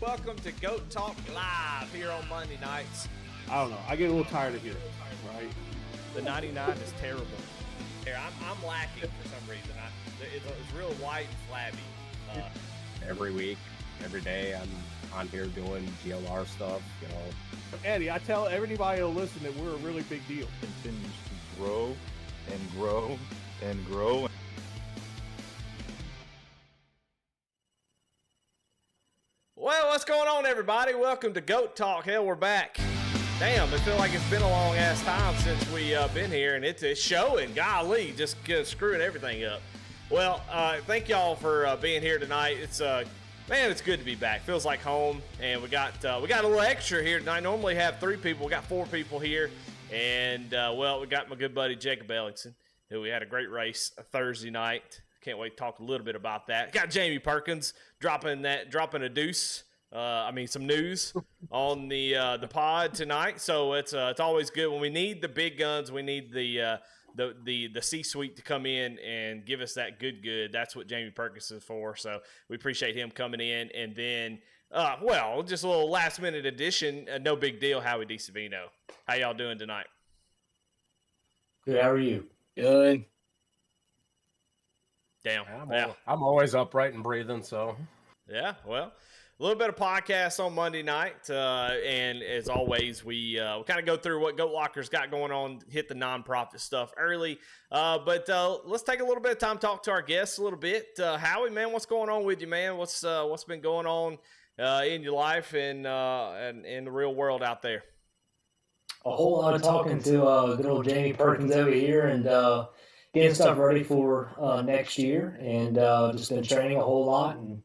Welcome to Goat Talk Live here on Monday nights. I don't know. I get a little tired of hearing, right? The 99 is terrible. Here, I'm lacking for some reason. It's real white and flabby. Every week, every day, I'm on here doing GLR stuff, you know. Eddie, I tell everybody to listen that we're a really big deal. Continues to grow and grow and grow. Well, what's going on, everybody? Welcome to Goat Talk. Hell, we're back. Damn, it feels like it's been a long-ass time since we been here, and it's showing. Golly, just screwing everything up. Well, thank y'all for being here tonight. It's man, it's good to be back. Feels like home, and we got a little extra here tonight. Normally have 3 people. We got 4 people here, and well, we got my good buddy Jacob Ellingson, who we had a great race Thursday night. Can't wait to talk a little bit about that. Got Jamie Perkins dropping a deuce. Some news on the pod tonight. So it's always good when we need the big guns. We need the C-suite to come in and give us that good. That's what Jamie Perkins is for. So we appreciate him coming in. And then, just a little last minute addition. No big deal. Howie DeSavino. How y'all doing tonight? Good. How are you? Good. Damn. I'm always upright and breathing, so. Yeah, well, a little bit of podcast on Monday night, and as always, we kind of go through what Goat Locker's got going on, hit the nonprofit stuff early, but let's take a little bit of time to talk to our guests a little bit. Howie, man, what's going on with you, man? What's been going on in your life and in the real world out there? A whole lot of talking to good old Jamie Perkins over here and getting stuff ready for next year, and just been training a whole lot and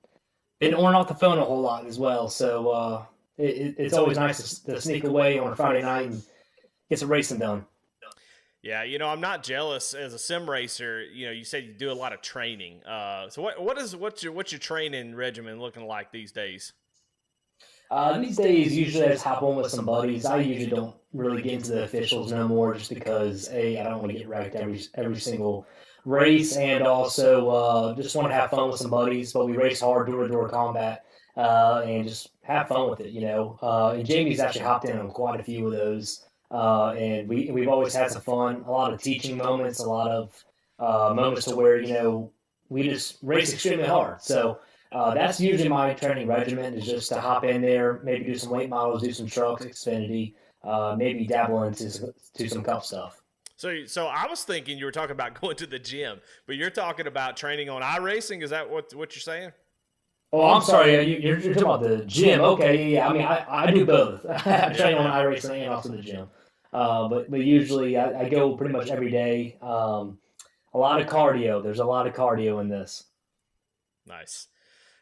been on off the phone a whole lot as well. So it's always nice to sneak away on a Friday night and get some racing done. Yeah, I'm not jealous as a sim racer. You said you do a lot of training. So what's your training regimen looking like these days? These days, usually I just hop on with some buddies. I usually don't really get into the officials no more, just because I don't want to get wrecked every single race, and also just want to have fun with some buddies. But we race hard, door-to-door combat, and just have fun with it, And Jamie's actually hopped in on quite a few of those, and we've always had some fun. A lot of teaching moments, a lot of moments to where we just race extremely hard. So. That's usually my training regimen, is just to hop in there, maybe do some late models, do some trucks, Xfinity, maybe dabble into some cup stuff. So I was thinking you were talking about going to the gym, but you're talking about training on iRacing. Is that what you're saying? Oh, I'm sorry. You're talking about the gym. Okay, yeah. I mean, I do both. I train on iRacing and also the gym. But usually I go pretty much every day. A lot of cardio. There's a lot of cardio in this. Nice.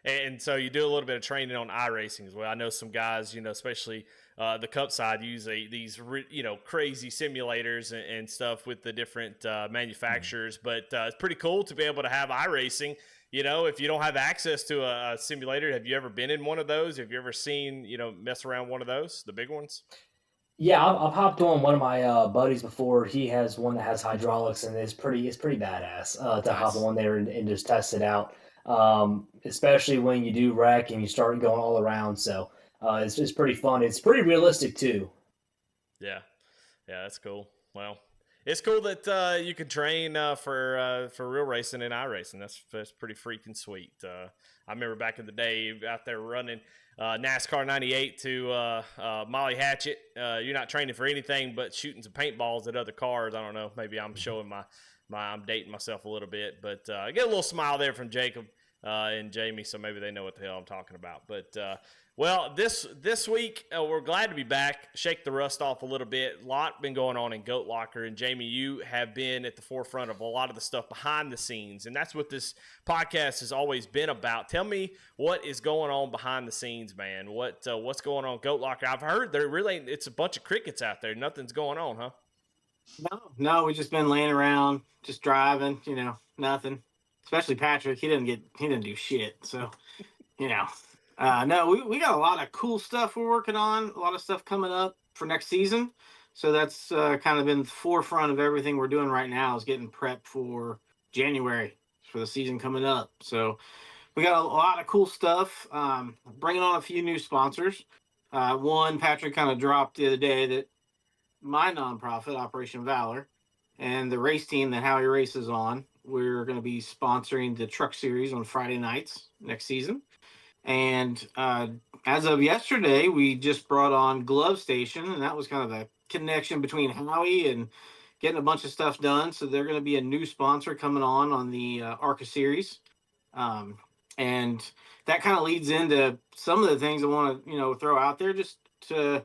And so you do a little bit of training on iRacing as well. I know some guys, especially the Cup side, use these crazy simulators and stuff with the different manufacturers. But it's pretty cool to be able to have iRacing. If you don't have access to a simulator, have you ever been in one of those? Have you ever seen, mess around one of those, the big ones? Yeah, I've hopped on one of my buddies before. He has one that has hydraulics, and it's pretty badass to hop on there and just test it out. Especially when you do wreck and you start going all around. So it's just pretty fun. It's pretty realistic too. Yeah, that's cool. Well, it's cool that you can train for real racing and iRacing. That's pretty freaking sweet. I remember back in the day out there running NASCAR 98 to Molly Hatchet. You're not training for anything but shooting some paintballs at other cars. I don't know. Maybe I'm showing I'm dating myself a little bit, but I get a little smile there from Jacob and Jamie, so maybe they know what the hell I'm talking about. But this week we're glad to be back, shake the rust off a little bit. A lot been going on in Goat Locker, and Jamie, you have been at the forefront of a lot of the stuff behind the scenes, and that's what this podcast has always been about. Tell me what is going on behind the scenes, man. What's going on in Goat Locker? I've heard it's a bunch of crickets out there. Nothing's going on, huh? No, we just been laying around, just driving, nothing. Especially Patrick, he didn't do shit. So, no, we got a lot of cool stuff we're working on, a lot of stuff coming up for next season. So that's kind of been the forefront of everything we're doing right now, is getting prepped for January for the season coming up. So we got a lot of cool stuff. Bringing on a few new sponsors. One Patrick kind of dropped the other day that my nonprofit, Operation Valor, and the race team that Howie races on, we're going to be sponsoring the Truck Series on Friday nights next season. And as of yesterday, we just brought on Glove Station, and that was kind of a connection between Howie and getting a bunch of stuff done. So they're going to be a new sponsor coming on the ARCA series, um, and that kind of leads into some of the things I want to throw out there just to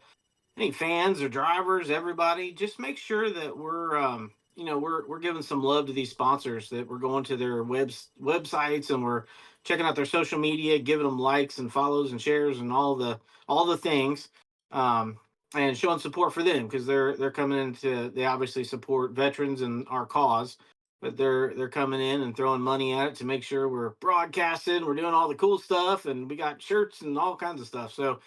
any fans or drivers, everybody. Just make sure that we're giving some love to these sponsors, that we're going to their websites and we're checking out their social media, giving them likes and follows and shares and all the things, um, and showing support for them, because they're coming into, they obviously support veterans and our cause, but they're coming in and throwing money at it to make sure we're broadcasting, we're doing all the cool stuff, and we got shirts and all kinds of stuff. So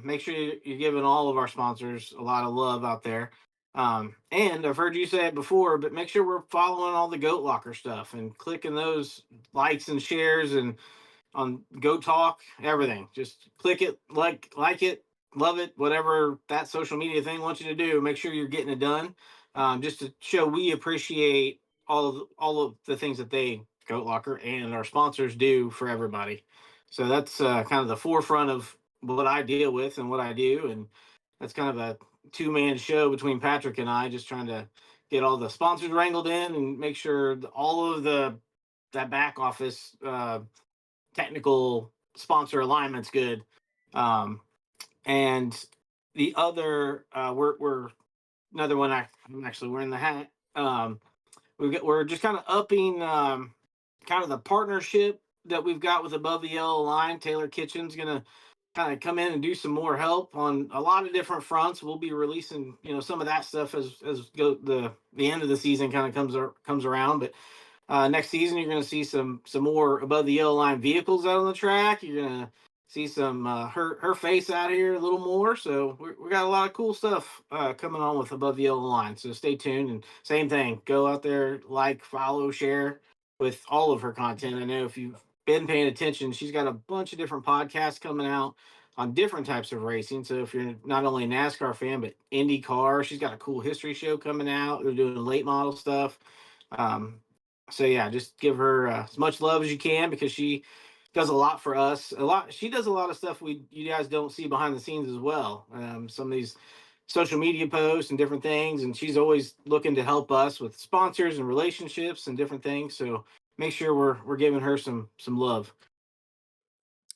make sure you're giving all of our sponsors a lot of love out there. And I've heard you say it before, but make sure we're following all the Goat Locker stuff and clicking those likes and shares, and on Go Talk, everything. Just click it, like it, love it, whatever that social media thing wants you to do. Make sure you're getting it done, just to show we appreciate all of the things that they, Goat Locker and our sponsors, do for everybody. So that's kind of the forefront of what I deal with and what I do, and that's kind of a two-man show between Patrick and I, just trying to get all the sponsors wrangled in and make sure all of that back office technical sponsor alignment's good. Um, and the other, we're another one. I'm actually wearing the hat. We're just kind of upping kind of the partnership that we've got with Above the Yellow Line. Taylor Kitchen's gonna kind of come in and do some more help on a lot of different fronts. We'll be releasing some of that stuff as the end of the season kind of comes around. But next season, you're going to see some more Above the Yellow Line vehicles out on the track. You're going to see some her face out here a little more. So we got a lot of cool stuff coming on with Above the Yellow Line. So stay tuned. And same thing, go out there, like, follow, share with all of her content. I know if you've been paying attention, she's got a bunch of different podcasts coming out on different types of racing. So if you're not only a NASCAR fan, but IndyCar, she's got a cool history show coming out. They're doing late model stuff. Um, so yeah, just give her as much love as you can, because she does a lot for us. She does a lot of stuff you guys don't see behind the scenes as well. Some of these social media posts and different things, and she's always looking to help us with sponsors and relationships and different things. So make sure we're giving her some love.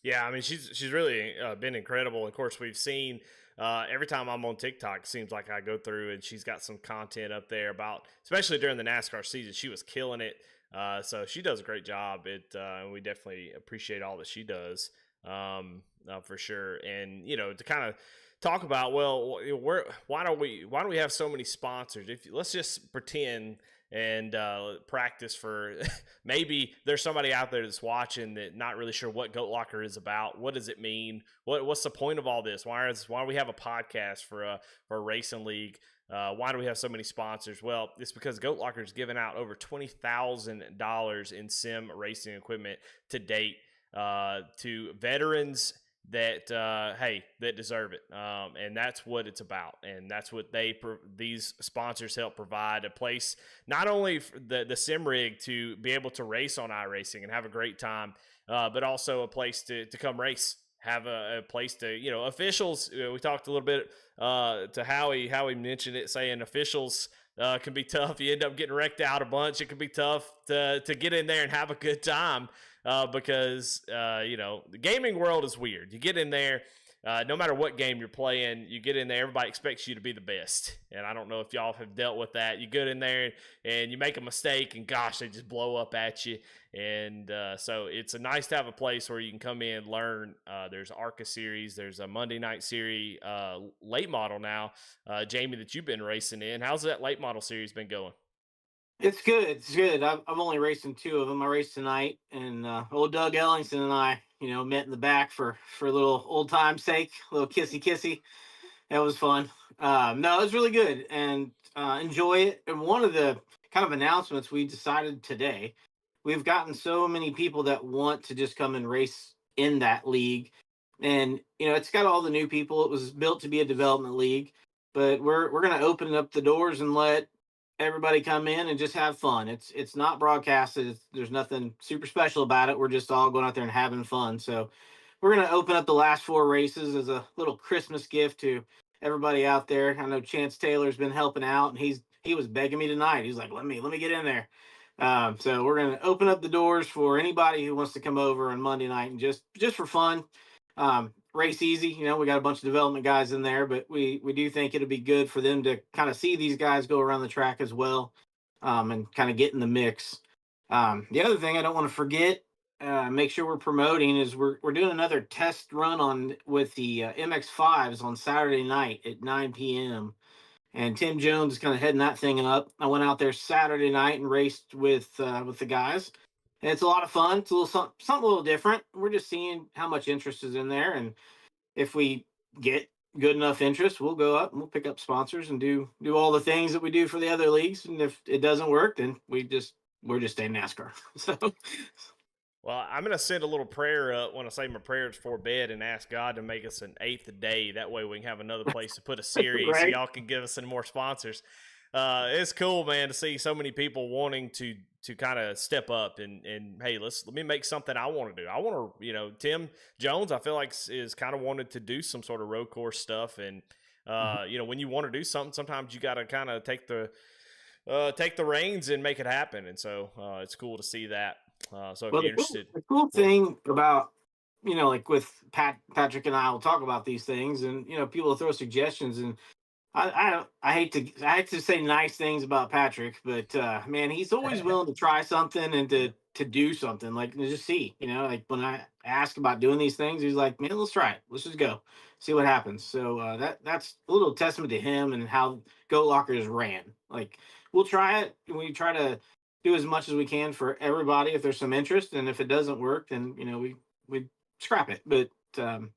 Yeah, I mean she's really been incredible. Of course, we've seen every time I'm on TikTok, it seems like I go through and she's got some content up there about, especially during the NASCAR season, she was killing it. So she does a great job. And we definitely appreciate all that she does, for sure. And to kind of talk about, well, why do we have so many sponsors? Let's just pretend and practice for maybe there's somebody out there that's watching that not really sure what Goat Locker is about. What does it mean? What's the point of all this? Why do we have a podcast for a racing league? Why do we have so many sponsors? Well, it's because Goat Locker is giving out over $20,000 in sim racing equipment to date to veterans that that deserve it, and that's what it's about, and that's what these sponsors help provide: a place not only for the sim rig to be able to race on iRacing and have a great time, but also a place to come race, have a place to officials. We talked a little bit to Howie mentioned it, saying officials can be tough. You end up getting wrecked out a bunch. It can be tough to get in there and have a good time. Because the gaming world is weird. You get in there, no matter what game you're playing, you get in there, everybody expects you to be the best. And I don't know if y'all have dealt with that. You get in there and you make a mistake, and gosh, they just blow up at you. And so it's nice to have a place where you can come in, learn. There's ARCA series, there's a Monday night series, late model now, Jamie, that you've been racing in. How's that late model series been going? It's good. It's good. I've only raced in two of them. I raced tonight, and old Doug Ellingson and I, met in the back for a little old time's sake, a little kissy. That was fun. No, it was really good, and enjoy it. And one of the kind of announcements we decided today we've gotten so many people that want to just come and race in that league. And it's got all the new people. It was built to be a development league, but we're going to open up the doors and let everybody come in and just have fun. It's not broadcasted. There's nothing super special about it. We're just all going out there and having fun. So we're going to open up the last 4 races as a little Christmas gift to everybody out there. I know Chance Taylor's been helping out, and he was begging me tonight. He's like, let me get in there. So we're going to open up the doors for anybody who wants to come over on Monday night and just for fun. Race easy. We got a bunch of development guys in there, but we do think it'll be good for them to kind of see these guys go around the track as well, and kind of get in the mix. The other thing I don't want to forget, make sure we're promoting, is we're doing another test run on with the MX5s on Saturday night at 9 p.m. And Tim Jones is kind of heading that thing up. I went out there Saturday night and raced with the guys. And it's a lot of fun. It's a little something a little different. We're just seeing how much interest is in there, and if we get good enough interest, we'll go up and we'll pick up sponsors and do all the things that we do for the other leagues. And if it doesn't work, then we're just staying NASCAR. So Well, I'm going to send a little prayer up when I say my prayers before bed and ask God to make us an 8th a day. That way we can have another place to put a series so Right. y'all can give us some more sponsors. It's cool, man, to see so many people wanting to kind of step up and hey, let me make something I want to do. I want to, Tim Jones, I feel like is kind of wanted to do some sort of road course stuff. And, when you want to do something, sometimes you got to kind of take the reins and make it happen. And so it's cool to see that. So if you're interested, the cool thing about like with Patrick and I will talk about these things, and people will throw suggestions, and I hate to say nice things about Patrick, but man, he's always willing to try something and to do something, like to just see, like when I ask about doing these things, he's like, man, let's try it, let's just go see what happens. So that's a little testament to him and how Goat Lockers ran. Like, we'll try it, and we try to do as much as we can for everybody if there's some interest, and if it doesn't work, then we scrap it. But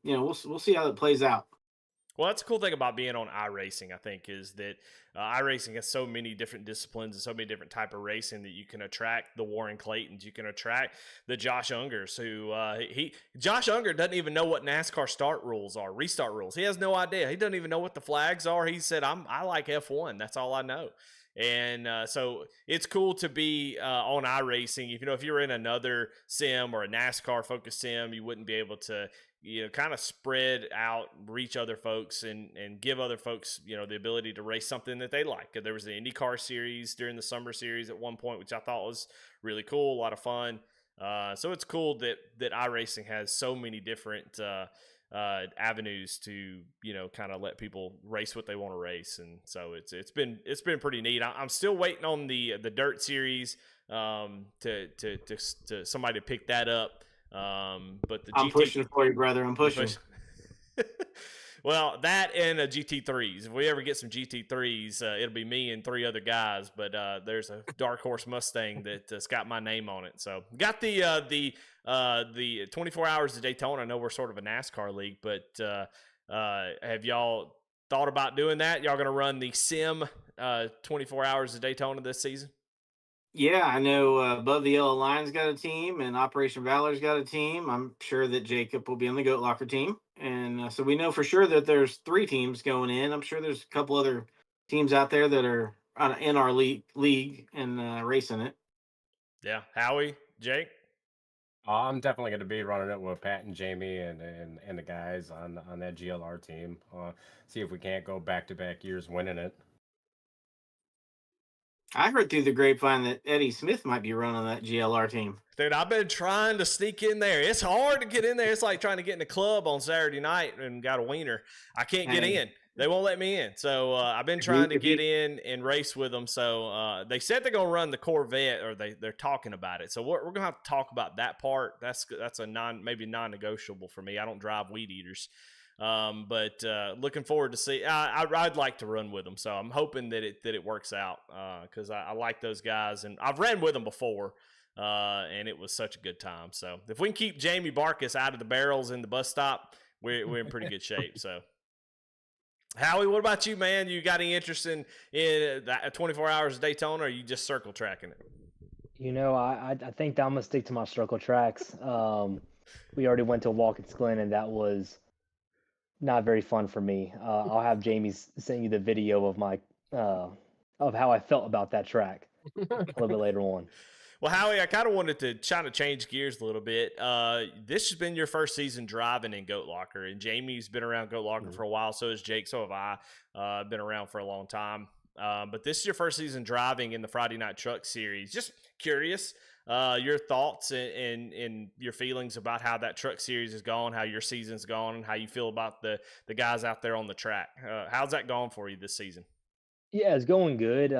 we'll see how it plays out. well, that's a cool thing about being on iRacing, I think, is that iRacing has so many different disciplines and so many different type of racing that you can attract the Warren Claytons, you can attract the Josh Ungers, who Josh Unger doesn't even know what NASCAR restart rules. He has no idea. He doesn't even know what the flags are. He said, I like F1. That's all I know. And so it's cool to be on iRacing. If you're in another sim or a NASCAR focused sim, you wouldn't be able to kind of spread out, reach other folks, and give other folks the ability to race something that they like. There was the IndyCar series during the summer series at one point, which I thought was really cool, a lot of fun. So it's cool that iRacing has so many different avenues to kind of let people race what they want to race, and so it's been pretty neat. I'm still waiting on the dirt series to somebody to pick that up. But I'm pushing for you, brother. I'm pushing. Well, that and GT3s. If we ever get some GT3s, it'll be me and 3 other guys. But there's a Dark Horse Mustang that's got my name on it. So got the 24 Hours of Daytona. I know we're sort of a NASCAR league, but have y'all thought about doing that? Y'all going to run the Sim 24 Hours of Daytona this season? Yeah, I know Above the Yellow Line's got a team, and Operation Valor's got a team. I'm sure that Jacob will be on the Goat Locker team. And so we know for sure that there's 3 teams going in. I'm sure there's a couple other teams out there that are in our league and racing it. Yeah. Howie, Jake? I'm definitely going to be running it with Pat and Jamie and the guys on that GLR team. See if we can't go back-to-back years winning it. I heard through the grapevine that Eddie Smith might be running that GLR team. Dude, I've been trying to sneak in there. It's hard to get in there. It's like trying to get in the club on Saturday night and got a wiener. I can't get in. They won't let me in. So I've been trying to get in and race with them. So they said they're going to run the Corvette, or they're talking about it. So we're going to have to talk about that part. That's a maybe non-negotiable for me. I don't drive weed eaters. But looking forward to see. I'd like to run with them, so I'm hoping that it works out because I like those guys, and I've ran with them before, and it was such a good time. So if we can keep Jamie Barkus out of the barrels in the bus stop, we're in pretty good shape. So, Howie, what about you, man? You got any interest in 24 Hours of Daytona, or are you just circle tracking it? I think I'm gonna stick to my circle tracks. We already went to Watkins Glen, and that was not very fun for me. I'll have Jamie send you the video of my uh, of how I felt about that track a little bit later on. Well, Howie, I kind of wanted to try to change gears a little bit. This has been your first season driving in Goat Locker, and Jamie's been around Goat Locker for a while. So has Jake. So have I. Been around for a long time. But this is your first season driving in the Friday Night Truck Series. Just curious, your thoughts and your feelings about how that Truck Series is going, how your season's gone, and how you feel about the guys out there on the track. How's that going for you this season? Yeah, it's going good.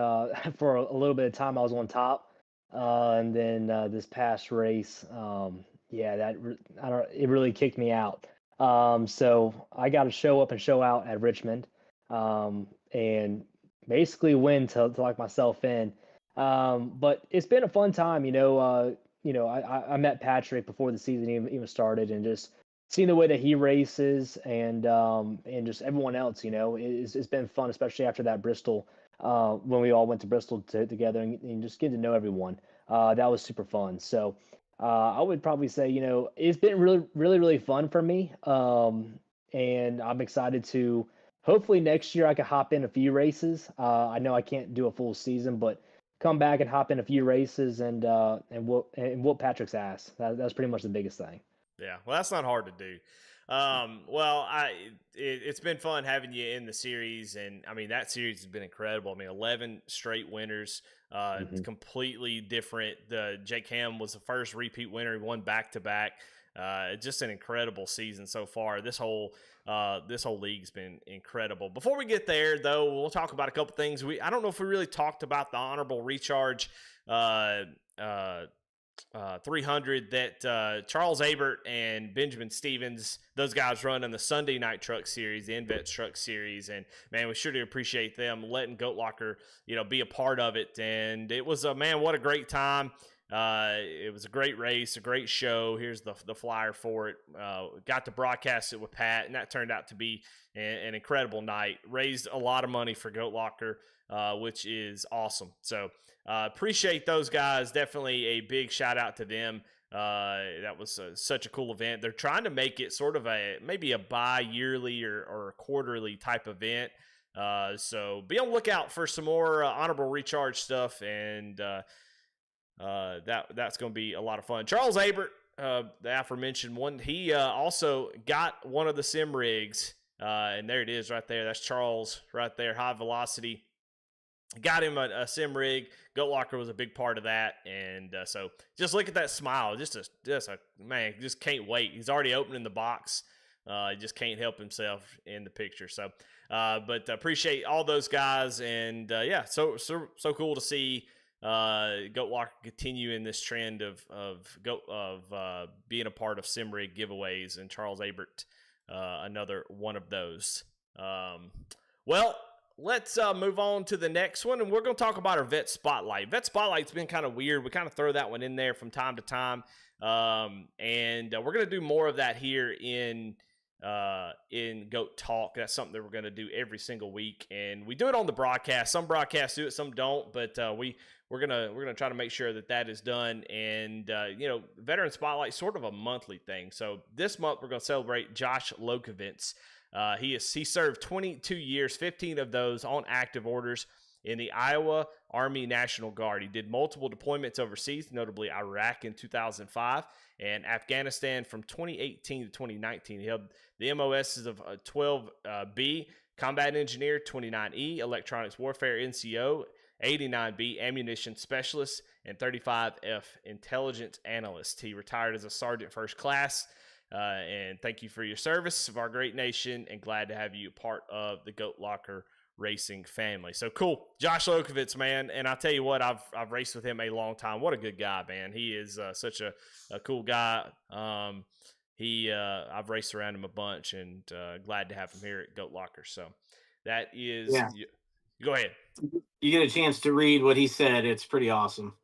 For a little bit of time, I was on top, and then this past race, yeah, I don't. It really kicked me out. So I got to show up and show out at Richmond, and basically win to lock myself in. But it's been a fun time, I met Patrick before the season even started, and just seeing the way that he races and just everyone else, it's been fun, especially after that Bristol, when we all went to Bristol together and just getting to know everyone. That was super fun. So I would probably say, it's been really, really, really fun for me. And I'm excited to hopefully next year I can hop in a few races. I know I can't do a full season, but come back and hop in a few races and whoop Patrick's ass. That's pretty much the biggest thing. Yeah, well, that's not hard to do. Well, it's been fun having you in the series, and I mean that series has been incredible. I mean, 11 straight winners, Mhm. completely different. The Jake Ham was the first repeat winner; he won back to back. Just an incredible season so far. This whole league's been incredible. Before we get there, though, we'll talk about a couple things. I don't know if we really talked about the honorable recharge. Uh, uh, 300 that Charles Abert and Benjamin Stevens, those guys run in the Sunday Night Truck Series, the InVets Truck Series, and man, we sure do appreciate them letting Goat Locker, be a part of it. And it was what a great time. It was a great race, a great show. Here's the flyer for it. Got to broadcast it with Pat, and that turned out to be an incredible night. Raised a lot of money for Goat Locker, which is awesome. So appreciate those guys. Definitely a big shout out to them. That was such a cool event. They're trying to make it sort of maybe a bi-yearly or a quarterly type event. So be on the lookout for some more honorable recharge stuff, and that's going to be a lot of fun. Charles Abert, the aforementioned one, he also got one of the sim rigs, and there it is right there. That's Charles right there, high velocity. Got him a sim rig. Goat Locker was a big part of that, and so just look at that smile. Just a man, just can't wait. He's already opening the box. He just can't help himself in the picture. So, but appreciate all those guys, and yeah, so cool to see Goat Locker continue in this trend of being a part of sim rig giveaways, and Charles Abert, another one of those. Well. Let's move on to the next one, and we're going to talk about our Vet Spotlight. Vet Spotlight's been kind of weird. We kind of throw that one in there from time to time, and we're going to do more of that here in Goat Talk. That's something that we're going to do every single week, and we do it on the broadcast. Some broadcasts do it, some don't, but we're gonna try to make sure that is done. And Veteran Spotlight sort of a monthly thing. So this month we're going to celebrate Josh Lokovitz. He served 22 years, 15 of those on active orders in the Iowa Army National Guard. He did multiple deployments overseas, notably Iraq in 2005 and Afghanistan from 2018 to 2019. He held the MOSs of 12B, Combat Engineer, 29E, Electronics Warfare NCO, 89B, Ammunition Specialist, and 35F, Intelligence Analyst. He retired as a Sergeant First Class. And thank you for your service of our great nation, and glad to have you part of the Goat Locker Racing family. So cool. Josh Lokovitz, man. And I'll tell you what, I've raced with him a long time. What a good guy, man. He is such a cool guy. I've raced around him a bunch, and glad to have him here at Goat Locker. So that is, Yeah. Go ahead. You get a chance to read what he said. It's pretty awesome.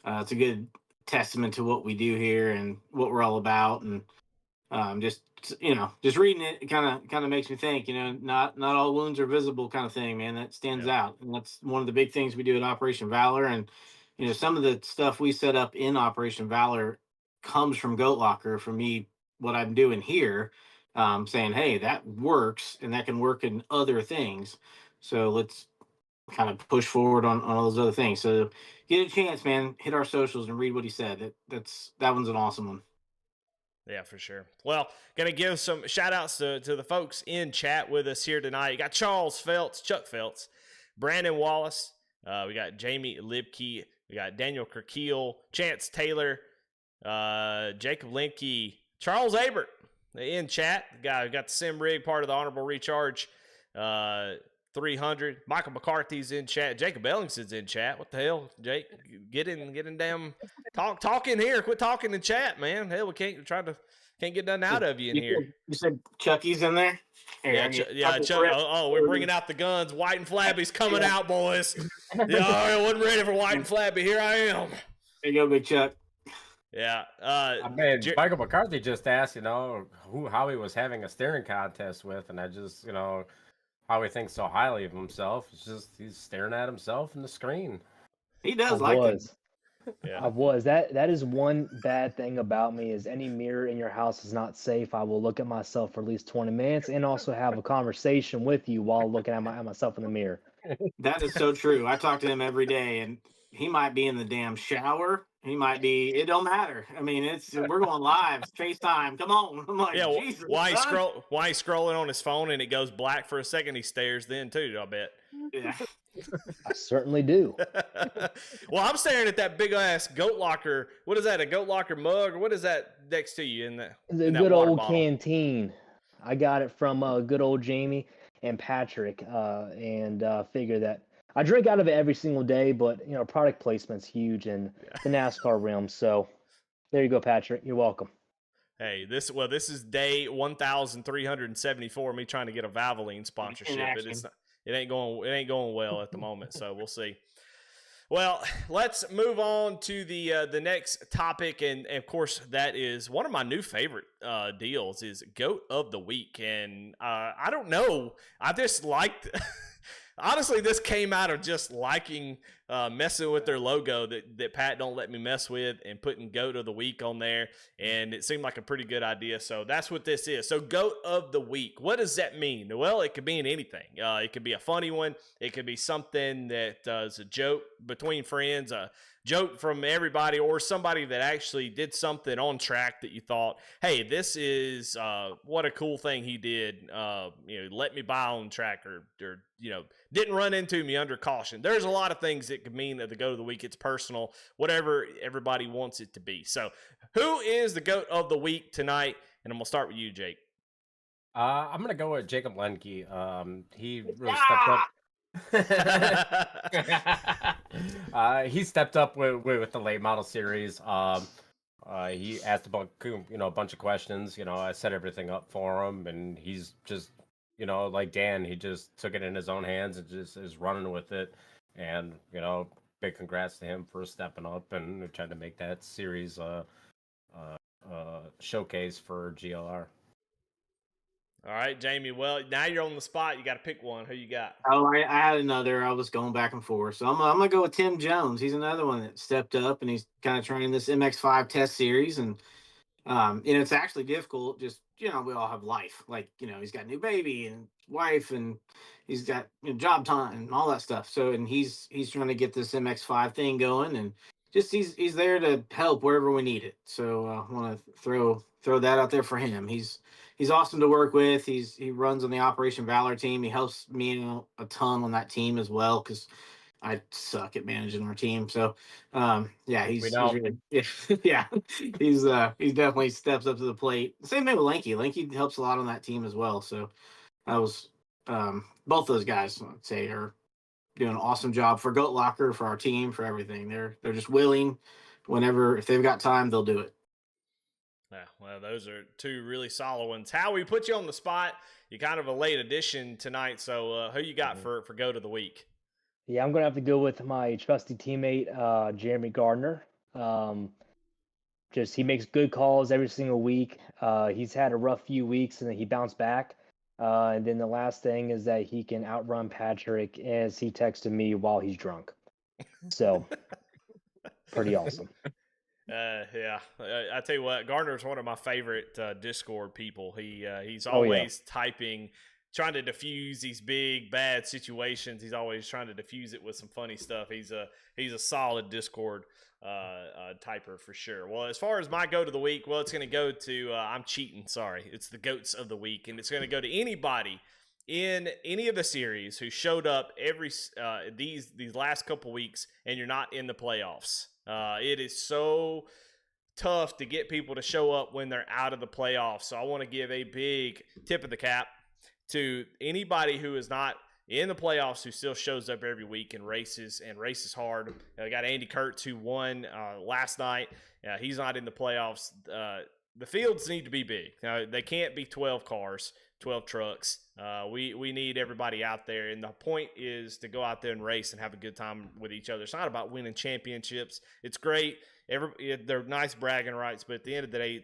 It's a good testament to what we do here and what we're all about. And just reading it kind of makes me think, not all wounds are visible kind of thing, man. That stands out, and that's one of the big things we do at Operation Valor. And some of the stuff we set up in Operation Valor comes from Goat Locker. For me, what I'm doing here, saying, hey, that works and that can work in other things. So let's kind of push forward on all those other things. So get a chance, man, hit our socials and read what he said. That one's an awesome one. Yeah, for sure. Well, gonna give some shout outs to the folks in chat with us here tonight. You got Charles Feltz, Chuck Feltz, Brandon Wallace, we got Jamie Libke, we got Daniel Kerkeel, Chance Taylor, Jacob Linke, Charles Abert in chat. We got the Sim Rig, part of the Honorable Recharge 300. Michael McCarthy's in chat. Jacob Ellingson's in chat. What the hell, Jake? Get in damn talk in here. Quit talking in chat, man. Hell, we can't get nothing out of you in here. You said Chucky's in there? Yeah, Chuck. Oh, we're bringing out the guns. White and Flabby's coming out, boys. Yeah, I wasn't ready for White and Flabby. Here I am. There you go, Big Chuck. Yeah. Michael McCarthy just asked, how he was having a staring contest with, and I just, how he thinks so highly of himself. It's just he's staring at himself in the screen. He does like it. Yeah. I was. That is one bad thing about me is any mirror in your house is not safe. I will look at myself for at least 20 minutes and also have a conversation with you while looking at myself in the mirror. That is so true. I talk to him every day, and he might be in the damn shower. He might be. It don't matter. I mean, we're going live, FaceTime. Come on. I'm like, yeah. Jesus, why he's scrolling on his phone and it goes black for a second? He stares then too. I bet. Yeah. I certainly do. Well, I'm staring at that big ass Goat Locker. What is that? A Goat Locker mug, or what is that next to you in that? The good old canteen. I got it from good old Jamie and Patrick, and figure that I drink out of it every single day. But product placement's huge in the NASCAR realm. So there you go, Patrick. You're welcome. Hey, this is day 1,374. Me trying to get a Valvoline sponsorship. It ain't going well at the moment, so we'll see. Well, let's move on to the next topic, and of course that is one of my new favorite deals is Goat of the Week, and I don't know, I just liked. Honestly, this came out of just liking messing with their logo that Pat don't let me mess with and putting Goat of the Week on there. And it seemed like a pretty good idea. So that's what this is. So Goat of the Week. What does that mean? Well, it could mean anything. It could be a funny one. It could be something that is a joke between friends, a joke from everybody, or somebody that actually did something on track that you thought, hey, this is what a cool thing he did. Let me by on track or didn't run into me under caution. There's a lot of things that could mean that the Goat of the Week. It's personal, whatever everybody wants it to be. So who is the Goat of the Week tonight? And I'm going to start with you, Jake. I'm going to go with Jacob Lenke. He really stepped up. He stepped up with the late model series. He asked about a bunch of questions. I set everything up for him, and he's just like Dan, he just took it in his own hands and just is running with it. And big congrats to him for stepping up and trying to make that series showcase for GLR. All right, Jamie. Well, now you're on the spot. You got to pick one. Who you got? Oh, I had another. I was going back and forth. So I'm going to go with Tim Jones. He's another one that stepped up, and he's kind of trying this MX5 test series. And, it's actually difficult. Just, we all have life. Like, he's got a new baby and wife, and he's got job time and all that stuff. So, and he's trying to get this MX5 thing going, and just he's there to help wherever we need it. So I want to throw that out there for him. He's awesome to work with. He runs on the Operation Valor team. He helps me out a ton on that team as well because I suck at managing our team. So he's really, he's definitely steps up to the plate. Same thing with Lanky. Lanky helps a lot on that team as well. So that was both those guys, I'd say, are doing an awesome job for Goat Locker, for our team, for everything. They're just willing. Whenever, if they've got time, they'll do it. Yeah, well, those are two really solid ones. How we put you on the spot. You're kind of a late addition tonight, so who you got for Goat of the Week? Yeah, I'm going to have to go with my trusty teammate, Jeremy Gardner. He makes good calls every single week. He's had a rough few weeks, and then he bounced back. And then the last thing is that he can outrun Patrick as he texted me while he's drunk. So pretty awesome. Yeah, I tell you what, Gardner's one of my favorite Discord people. He's Oh, yeah. always typing, trying to diffuse these big bad situations. He's always trying to diffuse it with some funny stuff. He's a solid Discord typer for sure. Well, as far as my goat of the week, well, it's going to go to I'm cheating. Sorry, it's the goats of the week, and it's going to go to anybody in any of the series who showed up every these last couple weeks, and you're not in the playoffs. It is so tough to get people to show up when they're out of the playoffs. So I want to give a big tip of the cap to anybody who is not in the playoffs who still shows up every week and races hard. I got Andy Kurtz who won last night. He's not in the playoffs. The fields need to be big. Now, they can't be 12 cars, 12 trucks. We need everybody out there, and the point is to go out there and race and have a good time with each other. It's not about winning championships. It's great. They're nice bragging rights, but at the end of the day,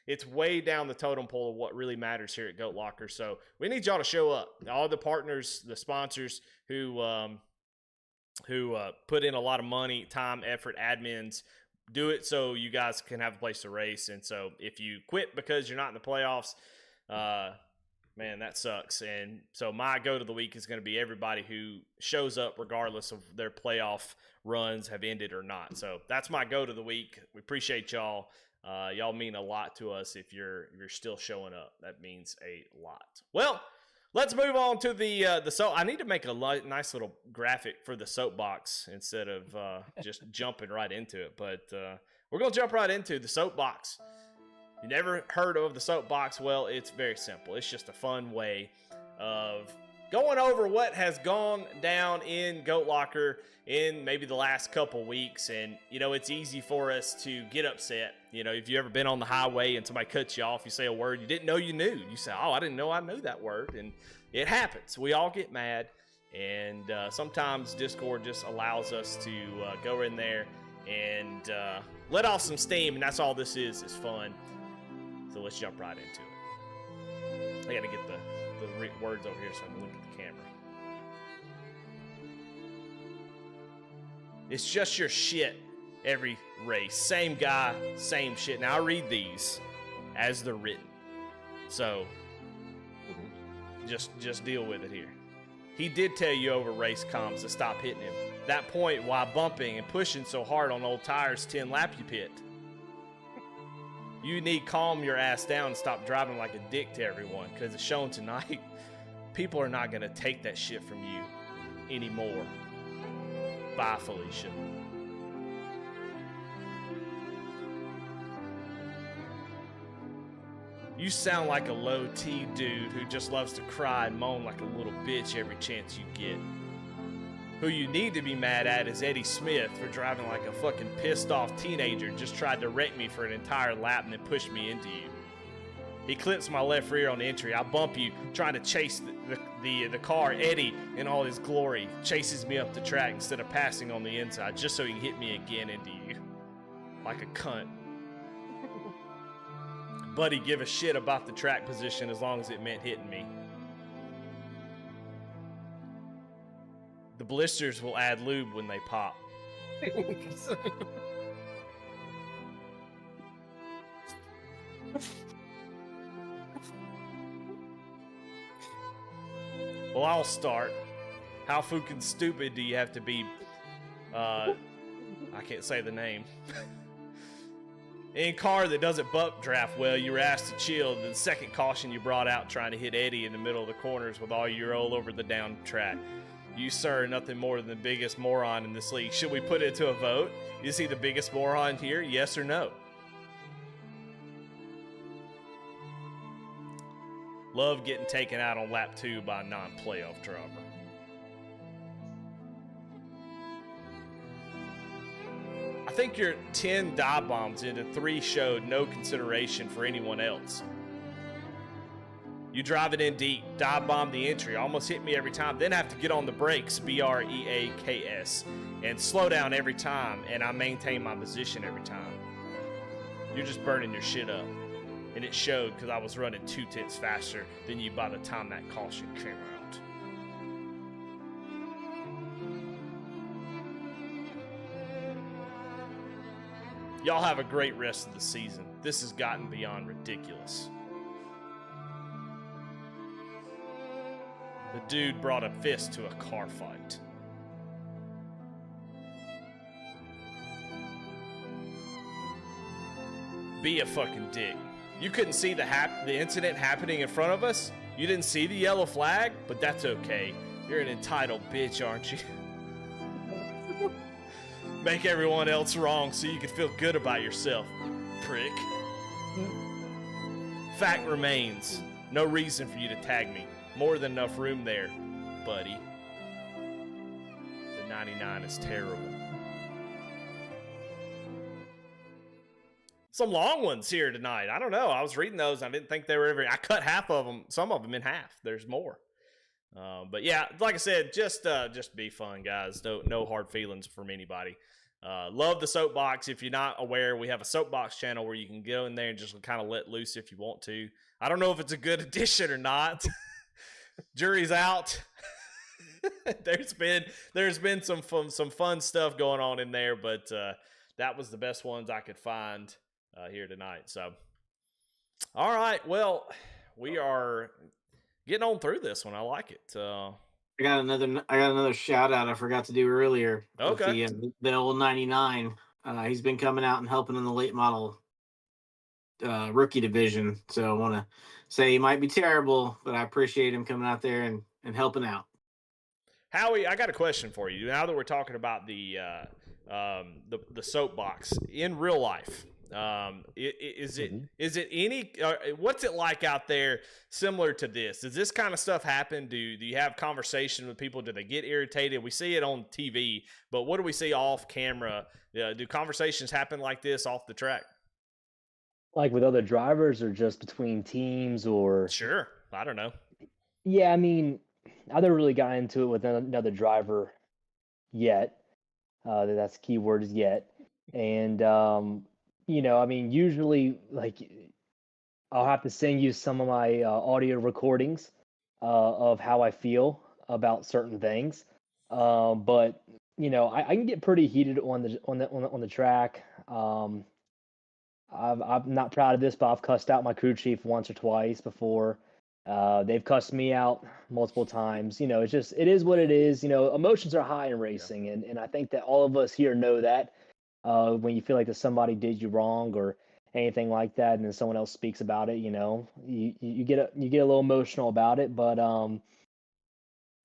it's way down the totem pole of what really matters here at Goat Locker. So we need y'all to show up. All the partners, the sponsors who put in a lot of money, time, effort, admins, do it so you guys can have a place to race. And so if you quit because you're not in the playoffs, man, that sucks. And so my goat of the week is going to be everybody who shows up regardless of their playoff runs have ended or not. So that's my goat of the week. We appreciate y'all. Y'all mean a lot to us. If you're still showing up, that means a lot. Well, let's move on to the soap. I need to make a nice little graphic for the soapbox instead of just jumping right into it. But we're going to jump right into the soapbox. You never heard of the soapbox? Well, it's very simple. It's just a fun way of going over what has gone down in Goat Locker in maybe the last couple weeks. And, you know, it's easy for us to get upset. You know, if you ever been on the highway and somebody cuts you off, you say a word you didn't know you knew. You say, oh, I didn't know I knew that word. And it happens. We all get mad. And sometimes Discord just allows us to go in there and let off some steam. And that's all this is fun. So let's jump right into it. I got to get the words over here so I can look at the camera. It's just your shit every race. Same guy, same shit. Now I read these as they're written. So just deal with it here. He did tell you over race comms to stop hitting him. That point while bumping and pushing so hard on old tires 10 lap you pit. You need to calm your ass down and stop driving like a dick to everyone, because it's shown tonight. People are not going to take that shit from you anymore. Bye, Felicia. You sound like a low T dude who just loves to cry and moan like a little bitch every chance you get. Who you need to be mad at is Eddie Smith for driving like a fucking pissed off teenager, just tried to wreck me for an entire lap and then pushed me into you. He clips my left rear on the entry. I bump you trying to chase the car. Eddie, in all his glory, chases me up the track instead of passing on the inside just so he can hit me again into you. Like a cunt. Buddy give a shit about the track position as long as it meant hitting me. The blisters will add lube when they pop. Well, I'll start. How fucking stupid do you have to be? I can't say the name. In car that doesn't bump draft well, you were asked to chill. The second caution you brought out trying to hit Eddie in the middle of the corners with all your all over the down track. You, sir, are nothing more than the biggest moron in this league. Should we put it to a vote? Is he the biggest moron here? Yes or no? Love getting taken out on lap 2 by a non-playoff driver. I think your 10 dive bombs into 3 showed no consideration for anyone else. You drive it in deep, dive bomb the entry, almost hit me every time, then have to get on the brakes, B-R-E-A-K-S, and slow down every time, and I maintain my position every time. You're just burning your shit up. And it showed because I was running 2/10 faster than you by the time that caution came out. Y'all have a great rest of the season. This has gotten beyond ridiculous. The dude brought a fist to a car fight. Be a fucking dick. You couldn't see the incident happening in front of us? You didn't see the yellow flag? But that's okay. You're an entitled bitch, aren't you? Make everyone else wrong so you can feel good about yourself, prick. Fact remains, no reason for you to tag me. More than enough room there, buddy. The 99 is terrible. Some long ones here tonight. I don't know. I was reading those. I didn't think they were ever. I cut half of them. Some of them in half. There's more. But yeah, like I said, just be fun, guys. No hard feelings from anybody. Love the soapbox. If you're not aware, we have a soapbox channel where you can go in there and just kind of let loose if you want to. I don't know if it's a good addition or not. Jury's out. There's been some fun stuff going on in there, but that was the best ones I could find here tonight. So, all right, well, we are getting on through this one. I like it. I got another shout out I forgot to do earlier. Okay. The old 99. He's been coming out and helping in the late model rookie division. So I want to say he might be terrible, but I appreciate him coming out there and helping out. Howie, I got a question for you. Now that we're talking about the soapbox in real life, is it any? What's it like out there? Similar to this? Does this kind of stuff happen? Do you have conversation with people? Do they get irritated? We see it on TV, but what do we see off camera? Do conversations happen like this off the track? Like with other drivers or just between teams or? Sure. I don't know. Yeah, I mean, I never really got into it with another driver yet. That's the key word is yet. And, I mean, usually, like, I'll have to send you some of my audio recordings of how I feel about certain things. But, I can get pretty heated on the track. I'm not proud of this, but I've cussed out my crew chief once or twice before. They've cussed me out multiple times. It is what it is. Emotions are high in racing, and I think that all of us here know that. When you feel like that somebody did you wrong or anything like that, and then someone else speaks about it, you get a little emotional about it. But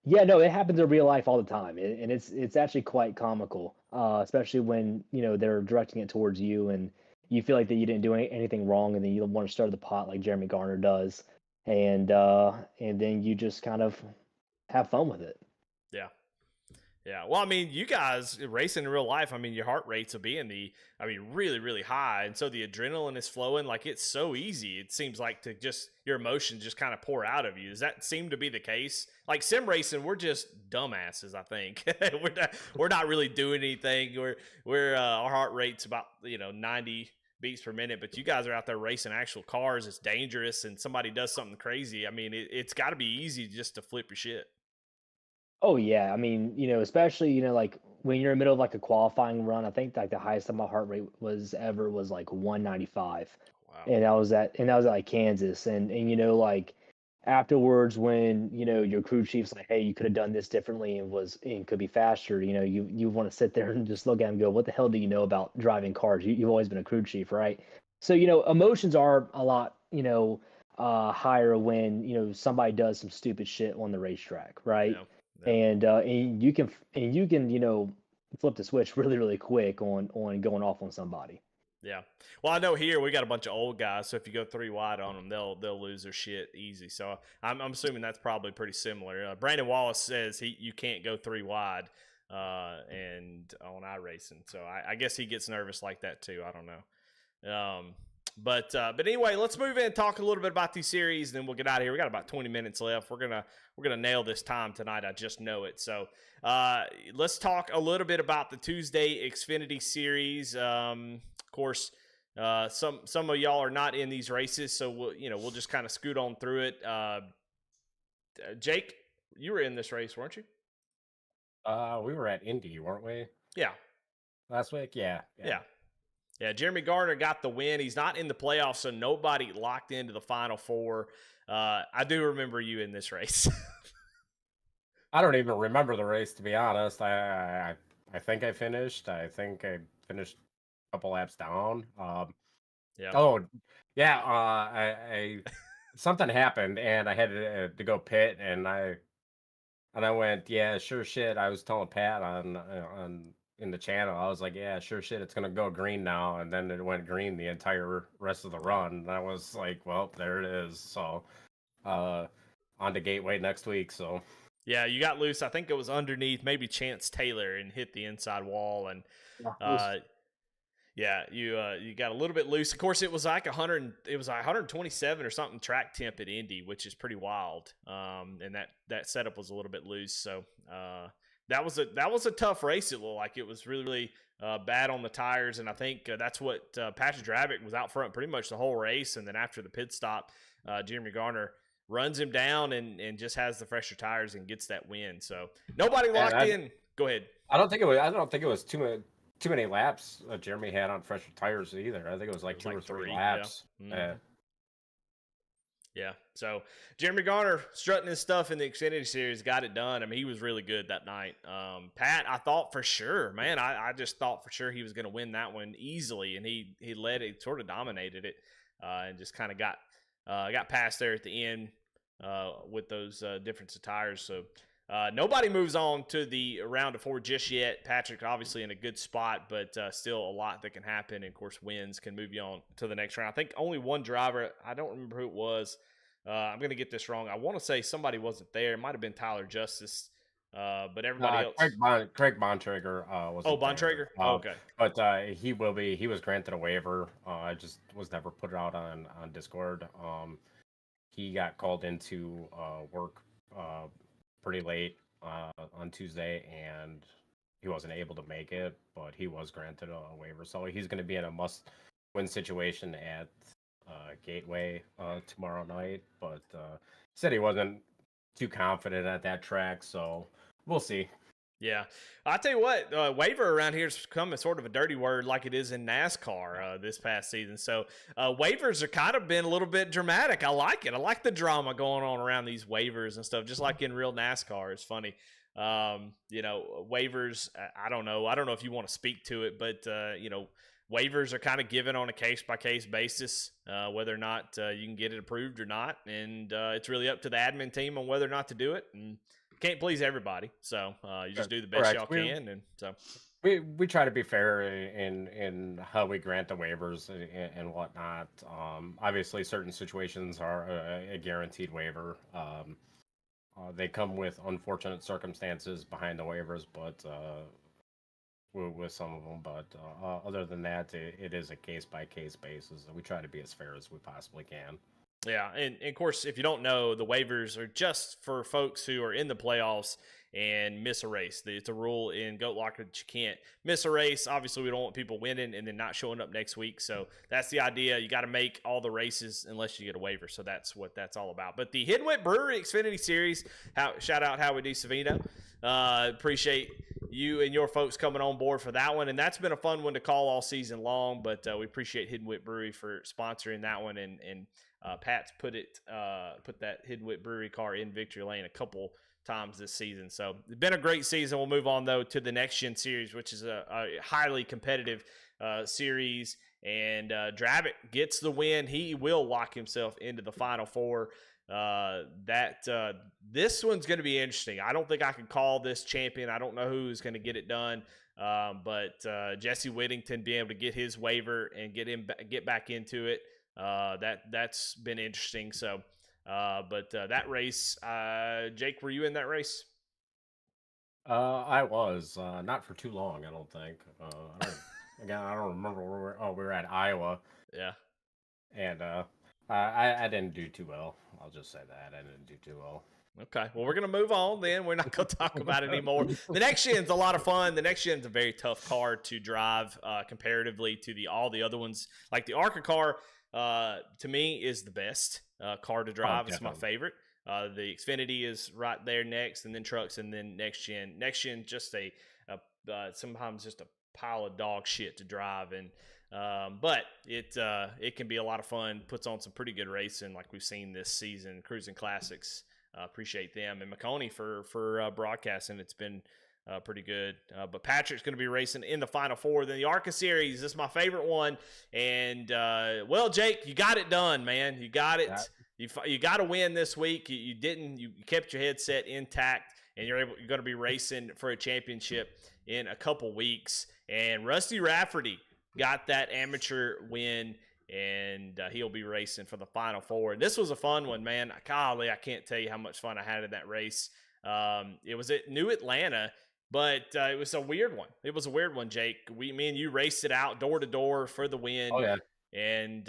yeah, no, it happens in real life all the time, and it's actually quite comical, especially when they're directing it towards you and you feel like that you didn't do anything wrong, and then you want to stir the pot like Jeremy Garner does, and then you just kind of have fun with it. Yeah. Yeah. Well, I mean, you guys racing in real life, I mean, your heart rates will be really, really high. And so the adrenaline is flowing. Like, it's so easy. It seems like to just, your emotions just kind of pour out of you. Does that seem to be the case? Like sim racing, we're just dumbasses, I think. we're not really doing anything. We're our heart rate's about, 90 beats per minute, but you guys are out there racing actual cars. It's dangerous, and somebody does something crazy. I mean, it's got to be easy just to flip your shit. Oh yeah, I mean, especially like when you're in the middle of like a qualifying run, I think like the highest that my heart rate was ever was like 195, Wow. and that was at like Kansas, and like afterwards when your crew chief's like, hey, you could have done this differently and could be faster, you want to sit there and just look at him and go, what the hell do you know about driving cars? You've always been a crew chief, right? So emotions are a lot higher when somebody does some stupid shit on the racetrack, right? Yeah. And you can flip the switch really really quick on going off on somebody. Yeah. Well, I know here we got a bunch of old guys, so if you go 3 wide on them, they'll lose their shit easy. So I'm assuming that's probably pretty similar. Brandon Wallace says you can't go 3 wide and on iRacing. So I guess he gets nervous like that too. I don't know. But anyway, let's move in and talk a little bit about these series, and then we'll get out of here. We got about 20 minutes left. We're gonna nail this time tonight. I just know it. So let's talk a little bit about the Tuesday Xfinity series. Of course, some of y'all are not in these races, so we'll just kind of scoot on through it. Jake, you were in this race, weren't you? We were at Indy, weren't we? Yeah. Last week, yeah. Yeah, Jeremy Garner got the win. He's not in the playoffs, so nobody locked into the Final Four. I do remember you in this race. I don't even remember the race, to be honest. I think I finished. I think I finished a couple laps down. Yeah. Oh, yeah. I something happened, and I had to go pit, and I went, yeah, sure shit. I was telling Pat on in the channel. I was like, yeah, sure shit. It's gonna go green now, and then it went green the entire rest of the run. And I was like, well, there it is. So, on to Gateway next week. So. Yeah, you got loose. I think it was underneath maybe Chance Taylor and hit the inside wall, and yeah, you got a little bit loose. Of course, it was like 100. It was like 127 or something track temp at Indy, which is pretty wild. And that setup was a little bit loose. So that was a tough race. It looked like it was really bad on the tires, and I think that's what Patrick Dravick was out front pretty much the whole race. And then after the pit stop, Jeremy Garner runs him down and just has the fresher tires and gets that win. So nobody locked in. Go ahead. I don't think it was too many laps Jeremy had on fresher tires either. I think it was like two or three laps. Yeah. Yeah. So Jeremy Garner strutting his stuff in the Xfinity Series got it done. I mean, he was really good that night. Pat, I thought for sure, man, I just thought for sure he was going to win that one easily, and he led it, sort of dominated it, and just kind of got past there at the end with those difference of tires. So nobody moves on to the round of 4 just yet. Patrick obviously in a good spot, but still a lot that can happen. And of course, wins can move you on to the next round. I think only one driver, I don't remember who it was. I'm going to get this wrong. I want to say somebody wasn't there. It might have been Tyler Justice, but everybody else. Craig Bontrager was. Oh, Bontrager? Okay. But he will be. He was granted a waiver. I just was never put it out on Discord. He got called into work pretty late on Tuesday, and he wasn't able to make it, but he was granted a waiver. So he's going to be in a must-win situation at Gateway tomorrow night. But he said he wasn't too confident at that track, so we'll see. Yeah. I'll tell you what, waiver around here has become a sort of a dirty word like it is in NASCAR this past season. So waivers are kind of been a little bit dramatic. I like it. I like the drama going on around these waivers and stuff, just like in real NASCAR. It's funny. Waivers, I don't know. I don't know if you want to speak to it, but, waivers are kind of given on a case-by-case basis, whether or not you can get it approved or not. And it's really up to the admin team on whether or not to do it. And can't please everybody, so you just do the best y'all can, and so we try to be fair in how we grant the waivers and whatnot. Obviously, certain situations are a guaranteed waiver. They come with unfortunate circumstances behind the waivers, but with some of them. But other than that, it is a case by case basis. We try to be as fair as we possibly can. Yeah, and of course, if you don't know, the waivers are just for folks who are in the playoffs and miss a race. It's a rule in Goat Locker that you can't miss a race. Obviously, we don't want people winning and then not showing up next week. So that's the idea. You got to make all the races unless you get a waiver. So that's what that's all about. But the Hidden Wit Brewery Xfinity Series, shout out Howie DeSavino. Appreciate you and your folks coming on board for that one. And that's been a fun one to call all season long. But we appreciate Hidden Wit Brewery for sponsoring that one. And Pat's put that Hidden Wit Brewery car in victory lane a couple times this season. So it's been a great season. We'll move on though to the Next Gen Series, which is a highly competitive series. And Dravick gets the win. He will lock himself into the Final Four. This one's going to be interesting. I don't think I can call this champion. I don't know who's going to get it done. But Jesse Whittington being able to get his waiver and get back into it. That's been interesting. So, but that race, Jake, were you in that race? I was not for too long. I don't think. I don't remember where we were at Iowa. Yeah, and I didn't do too well. I'll just say that I didn't do too well. Okay, well, we're going to move on then. We're not going to talk about it anymore. The Next Gen's a lot of fun. The Next Gen's a very tough car to drive comparatively to all the other ones. Like the ARCA car, to me, is the best car to drive. It's my favorite. The Xfinity is right there next, and then trucks, and then Next Gen. Next Gen, just sometimes just a pile of dog shit to drive. And but it can be a lot of fun. Puts on some pretty good racing, like we've seen this season. Cruising Classics, appreciate them, and McConey for broadcasting. It's been pretty good. But Patrick's going to be racing in the Final Four. Then the ARCA Series, this is my favorite one. And, well, Jake, you got it done, man. You got it. You got to win this week. You didn't. You kept your headset intact, and you're going to be racing for a championship in a couple weeks. And Rusty Rafferty got that amateur win, and he'll be racing for the Final Four. And this was a fun one, man. Golly, I can't tell you how much fun I had in that race. It was at New Atlanta. But it was a weird one. It was a weird one, Jake. Me and you raced it out door to door for the win. Oh, yeah. And,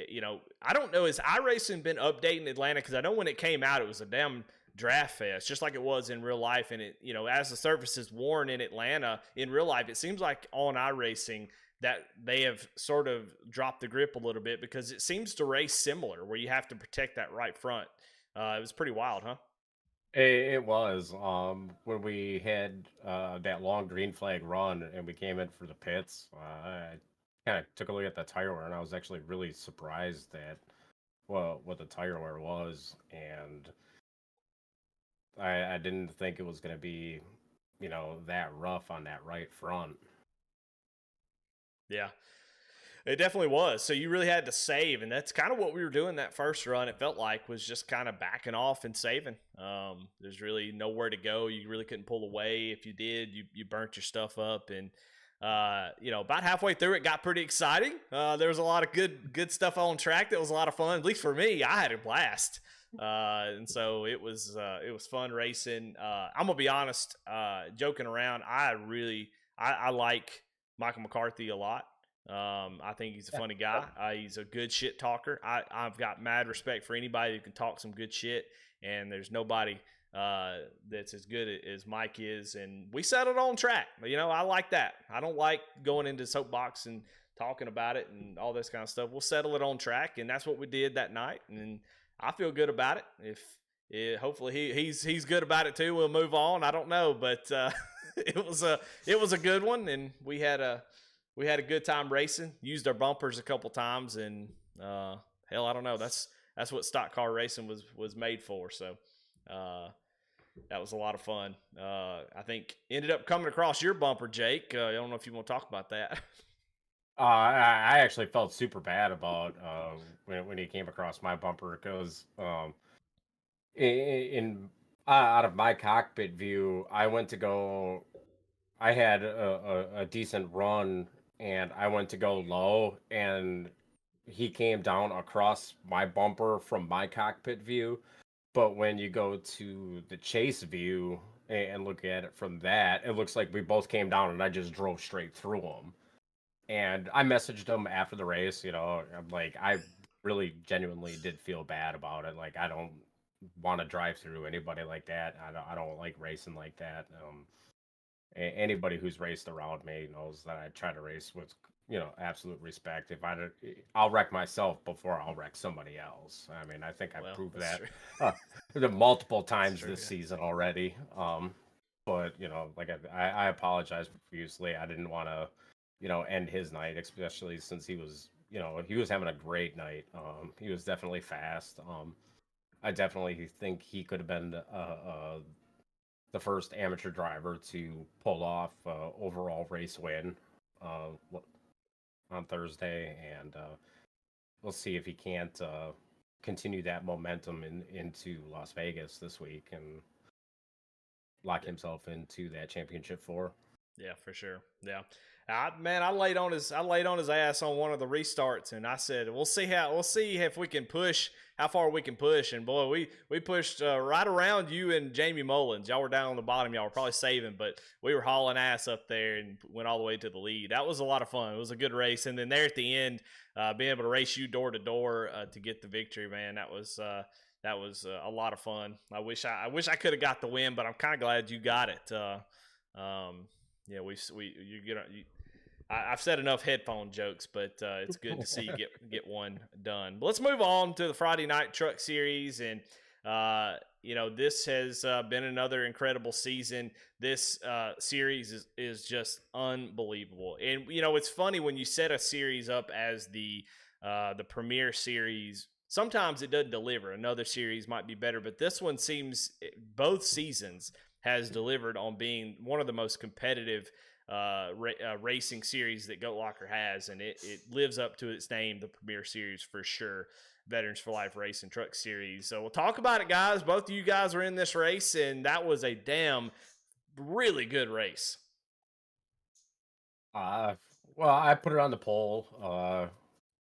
you know, I don't know. Has iRacing been updating Atlanta? Because I know when it came out, it was a damn draft fest, just like it was in real life. And, it, you know, as the surface is worn in Atlanta, in real life, it seems like on iRacing that they have sort of dropped the grip a little bit because it seems to race similar where you have to protect that right front. It was pretty wild, huh? It was when we had that long green flag run and we came in for the pits. I kind of took a look at the tire wear and I was actually really surprised at what the tire wear was, and I didn't think it was going to be, you know, that rough on that right front. Yeah. It definitely was. So you really had to save, and that's kind of what we were doing that first run. It felt like was just kind of backing off and saving. There's really nowhere to go. You really couldn't pull away. If you did, you burnt your stuff up. And you know, about halfway through, it got pretty exciting. There was a lot of good stuff on track. That was a lot of fun. At least for me, I had a blast. And so it was fun racing. I'm gonna be honest. Joking around, I like Michael McCarthy a lot. I think he's a funny guy. He's a good shit talker. I've got mad respect for anybody who can talk some good shit, and there's nobody that's as good as Mike is. And we settled on track. You know, I like that. I don't like going into soapbox and talking about it and all this kind of stuff. We'll settle it on track, and that's what we did that night. And I feel good about it. Hopefully he's good about it too. We'll move on. I don't know, but it was a good one, and we had a good time racing. Used our bumpers a couple times, and hell, I don't know. That's what stock car racing was made for. So that was a lot of fun. I think ended up coming across your bumper, Jake. I don't know if you want to talk about that. I actually felt super bad about when he came across my bumper because out of my cockpit view, I had a decent run. And I went to go low, and he came down across my bumper from my cockpit view. But when you go to the chase view and look at it from that, it looks like we both came down, and I just drove straight through him. And I messaged him after the race, you know, I'm like, I really genuinely did feel bad about it. Like, I don't want to drive through anybody like that. I don't like racing like that. Anybody who's raced around me knows that I try to race with, you know, absolute respect. I'll wreck myself before I'll wreck somebody else. I mean, I think I've proved that multiple times this season already. But you know, like I apologize profusely. I didn't want to, you know, end his night, especially since he was having a great night. He was definitely fast. I definitely think he could have been the first amateur driver to pull off overall race win on Thursday, and we'll see if he can't continue that momentum into Las Vegas this week and lock himself into that championship four. Yeah, for sure. Yeah, I laid on his ass on one of the restarts, and I said, we'll see if we can push how far we can push. And boy, we pushed right around you and Jamie Mullins. Y'all were down on the bottom. Y'all were probably saving, but we were hauling ass up there and went all the way to the lead. That was a lot of fun. It was a good race. And then there at the end, being able to race you door to door to get the victory, man, that was a lot of fun. I wish I could have got the win, but I'm kind of glad you got it. Yeah, I've said enough headphone jokes, but it's good to see you get one done. But let's move on to the Friday night truck series, and this has been another incredible season. This series is just unbelievable. And it's funny when you set a series up as the premier series. Sometimes it doesn't deliver. Another series might be better, but this one seems both seasons has delivered on being one of the most competitive racing series that Goat Locker has, and it lives up to its name, the Premier Series for sure. Veterans for Life Racing Truck Series. So we'll talk about it, guys. Both of you guys were in this race, and that was a damn really good race. Well, I put it on the poll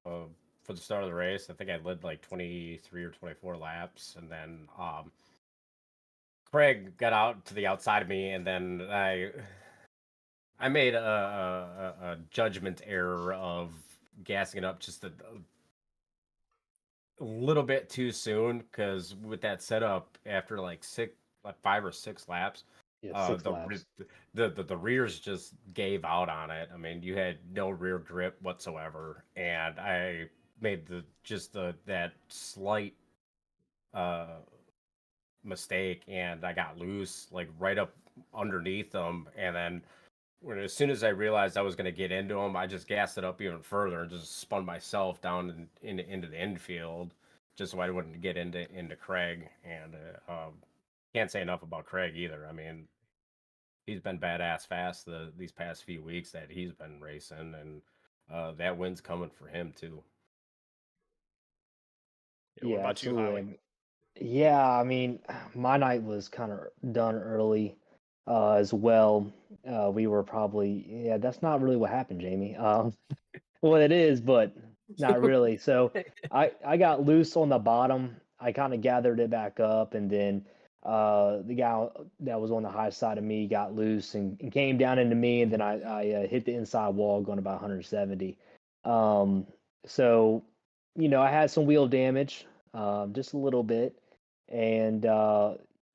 for the start of the race. I think I led like 23 or 24 laps, and then Craig got out to the outside of me, and then I made a judgment error of gassing it up just a little bit too soon, because with that setup, after like 5 or 6 laps, Yeah, 6 laps. the rears just gave out on it. I mean, you had no rear grip whatsoever, and I made that slight mistake, and I got loose like right up underneath them, and then as soon as I realized I was going to get into them, I just gassed it up even further and just spun myself down into the infield, just so I wouldn't get into Craig. And can't say enough about Craig either. I mean, he's been badass fast these past few weeks that he's been racing, and that win's coming for him too. What about absolutely. you, Howie? Yeah, I mean, my night was kind of done early as well. We were probably, that's not really what happened, Jamie. Well, it is, but not really. So I got loose on the bottom. I kind of gathered it back up, and then the guy that was on the high side of me got loose and came down into me, and then I hit the inside wall going about 170. So, I had some wheel damage, just a little bit. And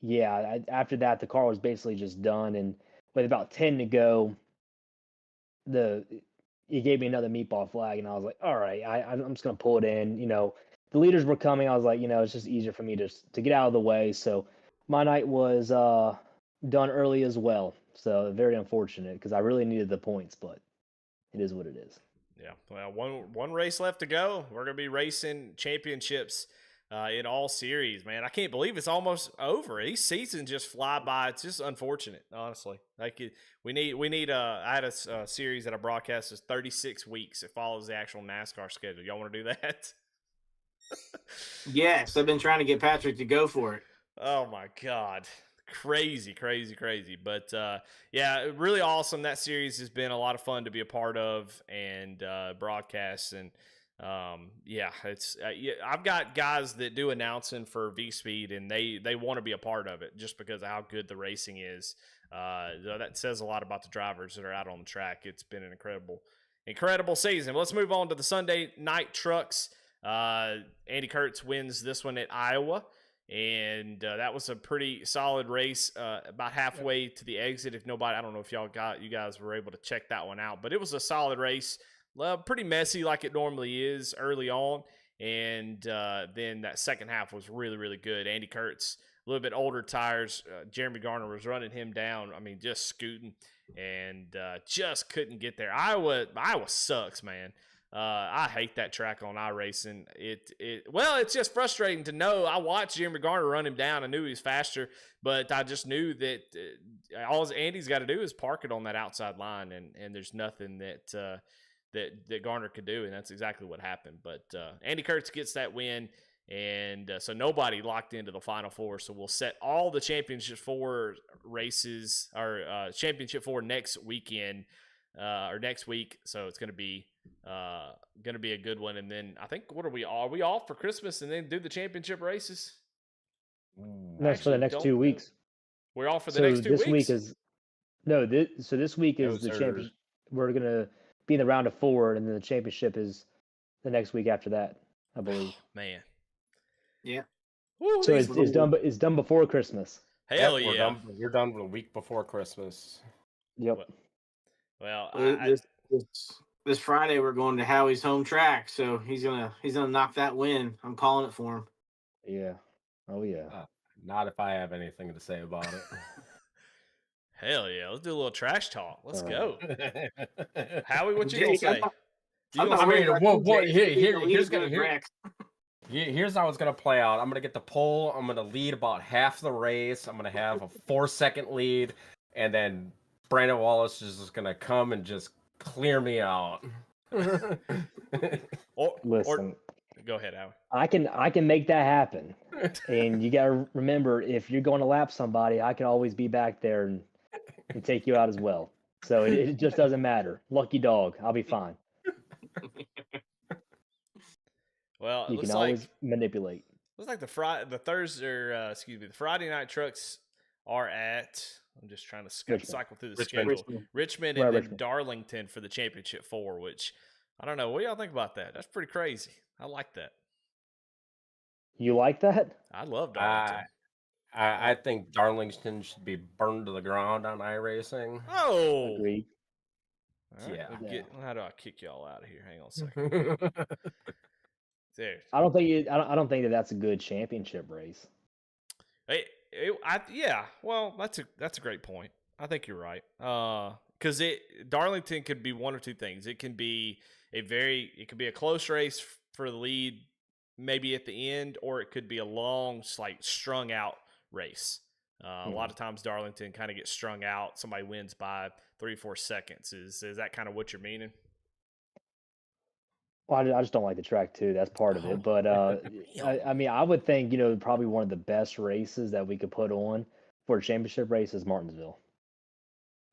yeah, after that, the car was basically just done. And with about 10 to go, he gave me another meatball flag, and I was like, all right, I'm just gonna pull it in. The leaders were coming. I was like, it's just easier for me to get out of the way. So my night was done early as well. So very unfortunate because I really needed the points, but it is what it is. Yeah, well, one race left to go. We're gonna be racing championships in all series, man. I can't believe it's almost over. These seasons just fly by. It's just unfortunate, honestly. We need. I had a series that I broadcast is 36 weeks. It follows the actual NASCAR schedule. Y'all want to do that? Yes, I've been trying to get Patrick to go for it. Oh my God. Crazy. But yeah, really awesome. That series has been a lot of fun to be a part of and broadcast. And yeah, I've got guys that do announcing for V Speed, and they want to be a part of it just because of how good the racing is. That says a lot about the drivers that are out on the track. It's been an incredible season. Let's move on to the Sunday night trucks. Andy Kurtz wins this one at Iowa, and that was a pretty solid race. About halfway to the exit, I don't know if you guys were able to check that one out, but it was a solid race. Pretty messy like it normally is early on, and then that second half was really good. Andy Kurtz, a little bit older tires. Jeremy Garner was running him down. I mean, just scooting, and just couldn't get there. Iowa sucks, man. I hate that track on iRacing. It's just frustrating to know. I watched Jeremy Garner run him down. I knew he was faster, but I just knew that all Andy's got to do is park it on that outside line, and there's nothing that Garner could do, and that's exactly what happened. But Andy Kurtz gets that win, and so nobody locked into the Final Four. So we'll set all the Championship 4 races, or Championship 4 next weekend, or next week. So it's going to be a good one. And then I think, are we off for Christmas and then do the championship races? That's for the next 2 weeks. We're off for the next 2 weeks. This week is this week is the championship. We're gonna be in the round of 4, and then the championship is the next week after that, I believe. Man, yeah. Woo, so it's done. It's done before Christmas. Hell yeah! We're done a week before Christmas. Yep. Well, this Friday we're going to Howie's home track, so he's gonna knock that win. I'm calling it for him. Yeah. Oh yeah. Not if I have anything to say about it. Hell yeah, let's do a little trash talk. Let's All go. I Howie, what you gonna Jake, I say? thought- You I gonna thought say- we mean, were what- about here- Jake, here- the here's lead gonna- goes here- Rex. Here's how it's gonna play out. I'm gonna get the pole. I'm gonna lead about half the race. I'm gonna have a 4-second lead, and then Brandon Wallace is just gonna come and just clear me out. or Listen, go ahead, Howie. I can make that happen. And you got to remember, if you're going to lap somebody, I can always be back there and take you out as well. So it just doesn't matter. Lucky dog, I'll be fine. Well, it You looks can like always manipulate. the Friday night trucks are at. I'm just trying to Richmond. cycle through the Richmond. schedule. Richmond Right, and then Richmond. Darlington for the championship 4, which I don't know. What do y'all think about that? That's pretty crazy. I like that. You like that? I love Darlington. I think Darlington should be burned to the ground on iRacing. Oh, Agreed. all right, Yeah. how do I kick y'all out of here? Hang on a second. There. I don't think I don't think that that's a good championship race. Yeah. Well, that's a great point. I think you're right. Because Darlington could be one or two things. It can be a close race for the lead, maybe at the end, or it could be a long, like strung out race. A lot of times Darlington kind of gets strung out. Somebody wins by 3-4 seconds. Is that kind of what you're meaning? Well, I just don't like the track too. That's part of it. But I mean, I would think probably one of the best races that we could put on for a championship race is Martinsville,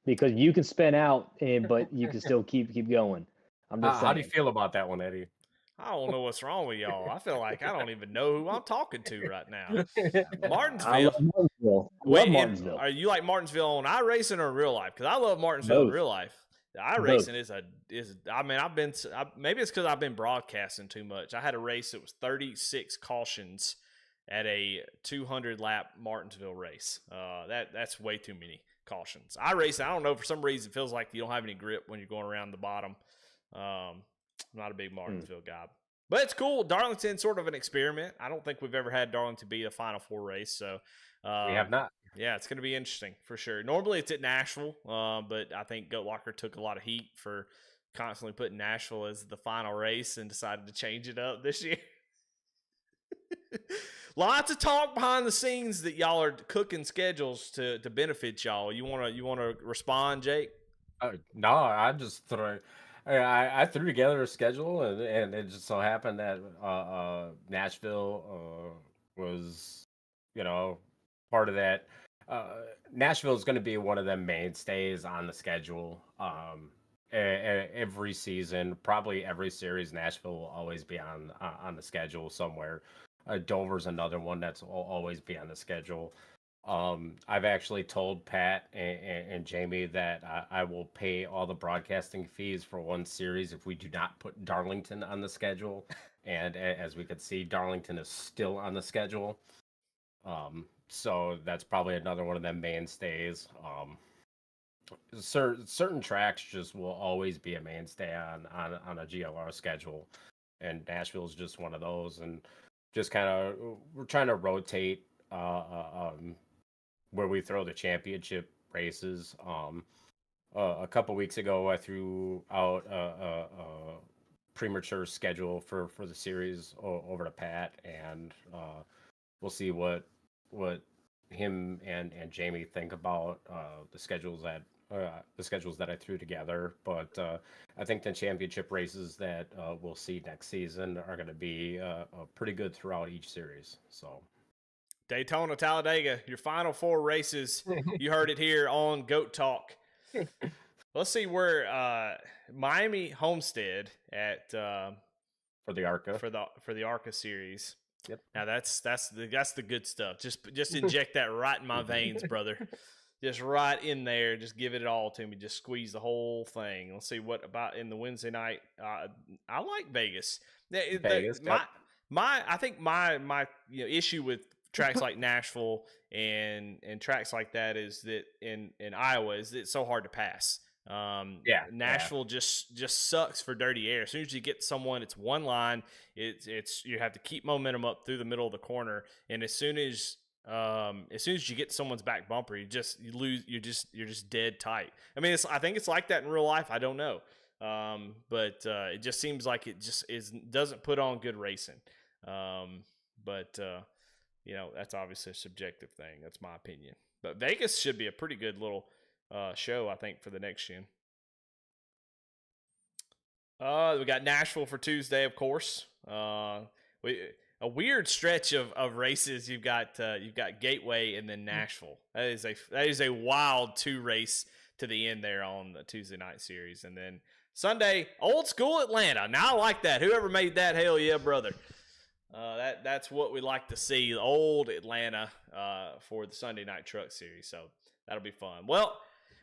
because you can spin out, but you can still keep going. I'm just saying. How do you feel about that one, Eddie? I don't know what's wrong with y'all. I feel like I don't even know who I'm talking to right now. I Martinsville. love Martinsville. I Wait, love and Martinsville. are you like Martinsville on iRacing or in real life? Because I love Martinsville in Both. real life. The iRacing is. I mean, maybe it's because I've been broadcasting too much. I had a race that was 36 cautions at a 200 lap Martinsville race. That's way too many cautions. iRacing, I don't know, for some reason it feels like you don't have any grip when you're going around the bottom. I'm not a big Martinsville guy. But it's cool. Darlington's sort of an experiment. I don't think we've ever had Darlington be a Final Four race. So We have not. yeah, it's going to be interesting for sure. Normally it's at Nashville, but I think Goat Locker took a lot of heat for constantly putting Nashville as the final race and decided to change it up this year. Lots of talk behind the scenes that y'all are cooking schedules to benefit y'all. You wanna respond, Jake? No, I just threw. I threw together a schedule, and it just so happened that Nashville was, part of that. Nashville is going to be one of the mainstays on the schedule. Every season, probably every series, Nashville will always be on the schedule somewhere. Dover's another one that's will always be on the schedule. I've actually told Pat and Jamie that I will pay all the broadcasting fees for one series if we do not put Darlington on the schedule. And as we could see, Darlington is still on the schedule. So that's probably another one of them mainstays. Certain tracks just will always be a mainstay on a GLR schedule, and Nashville is just one of those. And just kind of we're trying to rotate where we throw the championship races. A couple weeks ago, I threw out a premature schedule for the series over to Pat, and we'll see what him and Jamie think about the schedules that I threw together. But I think the championship races that we'll see next season are going to be pretty good throughout each series. So Daytona, Talladega, your final 4 races. You heard it here on Goat Talk. Let's see where Miami Homestead at for the ARCA for the ARCA series. Yep. Now that's the good stuff. Just inject that right in my veins, brother. Just right in there. Just give it all to me. Just squeeze the whole thing. Let's see what about in the Wednesday night. I like Vegas. Vegas. I think my issue with tracks like Nashville and tracks like that is that in Iowa is that it's so hard to pass. Nashville just sucks for dirty air. As soon as you get someone, it's one line. It's you have to keep momentum up through the middle of the corner, and as soon as as soon as you get someone's back bumper, you lose. You're just dead tight. I mean, I think it's like that in real life. I don't know, but it just seems like it just doesn't put on good racing. But that's obviously a subjective thing. That's my opinion. But Vegas should be a pretty good little show, I think, for the next gen. We got Nashville for Tuesday, of course. A weird stretch of races. You've got Gateway and then Nashville. That is a wild 2 race to the end there on the Tuesday night series, and then Sunday, old school Atlanta. Now I like that. Whoever made that, hell yeah, brother. That's what we like to see, old Atlanta for the Sunday night truck series. So that'll be fun. Well,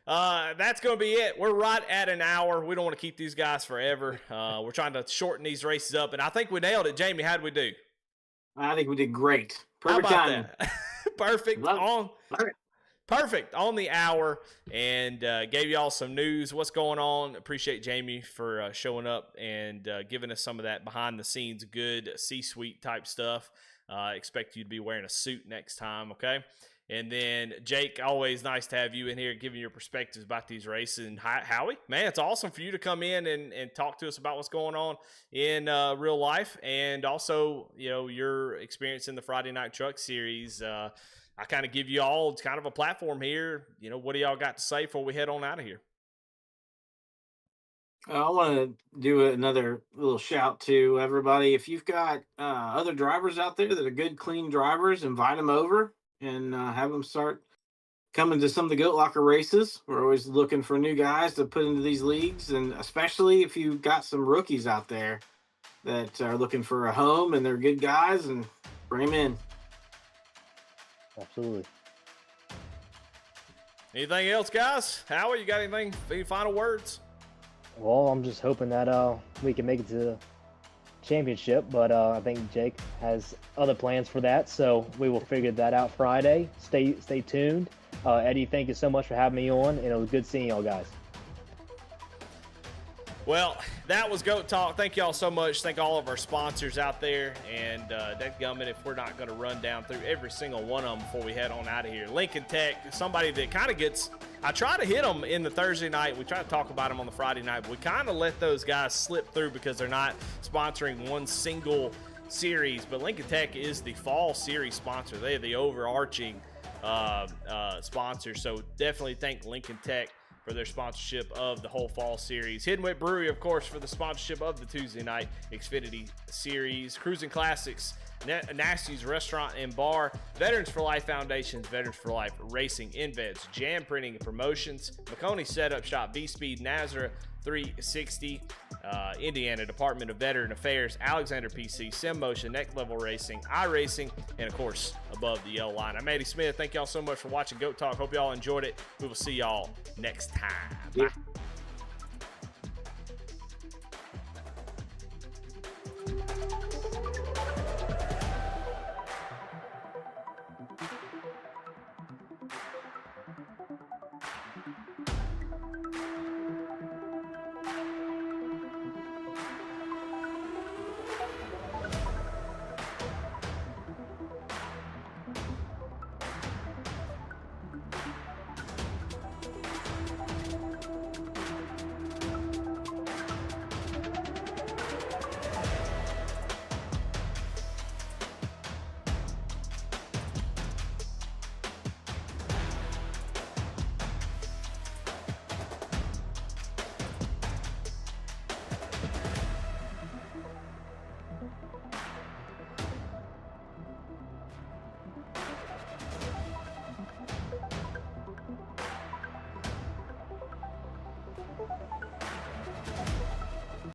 that's going to be it. We're right at an hour. We don't want to keep these guys forever. We're trying to shorten these races up, and I think we nailed it. Jamie, how'd we do? I think we did great. Perfect timing. Perfect perfect on the hour, and gave y'all some news. What's going on? Appreciate Jamie for showing up and giving us some of that behind the scenes, good C-suite type stuff. Expect you to be wearing a suit next time, okay? And then Jake, always nice to have you in here giving your perspectives about these races. And Howie, man, it's awesome for you to come in and talk to us about what's going on in real life, and also, your experience in the Friday Night Truck Series. I kind of give you all kind of a platform here. What do y'all got to say before we head on out of here? I want to do another little shout to everybody. If you've got other drivers out there that are good, clean drivers, invite them over and have them start coming to some of the Goat Locker races. We're always looking for new guys to put into these leagues, and especially if you've got some rookies out there that are looking for a home and they're good guys, and bring them in. Absolutely. Anything else, guys? Howie, you got anything? Any final words? Well, I'm just hoping that we can make it to the championship, but I think Jake has other plans for that, so we will figure that out Friday. Stay tuned. Eddie, thank you so much for having me on, and it was good seeing y'all guys. Well, that was Goat Talk. Thank y'all so much. Thank all of our sponsors out there. And dadgummit, if we're not going to run down through every single one of them before we head on out of here. Lincoln Tech, somebody that kind of gets – I try to hit them in the Thursday night. We try to talk about them on the Friday night. But we kind of let those guys slip through because they're not sponsoring one single series. But Lincoln Tech is the fall series sponsor. They are the overarching sponsor. So definitely thank Lincoln Tech for their sponsorship of the whole fall series. Hidden Wit Brewery, of course, for the sponsorship of the Tuesday night Xfinity series. Cruising Classics, Nasty's Restaurant and Bar, Veterans for Life Foundations, Veterans for Life Racing, Invets, Jam Printing and Promotions, McConey Setup Shop, V-Speed, Nazareth 360, Indiana Department of Veteran Affairs, Alexander PC, SimMotion, Next Level Racing, iRacing, and of course, Above the Yellow Line. I'm Eddie Smith. Thank y'all so much for watching Goat Talk. Hope y'all enjoyed it. We will see y'all next time. Bye.